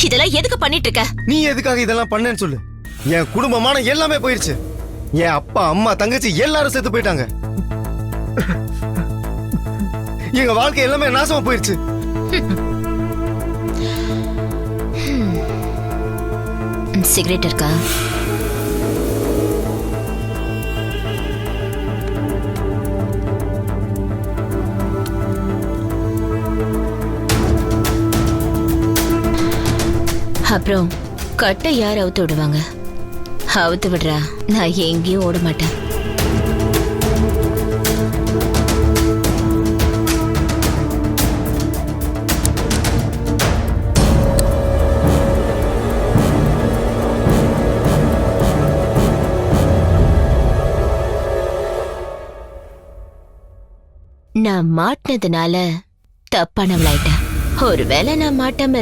இதெல்லாம் எதுக்கு பண்ணிட்டு இருக்க? நீ எதுக்காக இதெல்லாம் பண்ணேன்னு சொல்லு. என் குடும்பமான எல்லாமே போயிருச்சு. என் அப்பா அம்மா தங்கச்சி எல்லாரும் செத்து போயிட்டாங்க. எங்க வாழ்க்கை எல்லாமே நாசமா போயிருச்சு. சிகரெட் இருக்கா? அப்புறம் கட்டை யார் அவுத்து விடுவாங்க? அவுத்து விடுறா, நான் எங்கேயும் ஓட மாட்டேன். நான் மாட்டினதுனால தப்பானவளாயிட்டேன். ஒருவேளை நான் மாட்டாம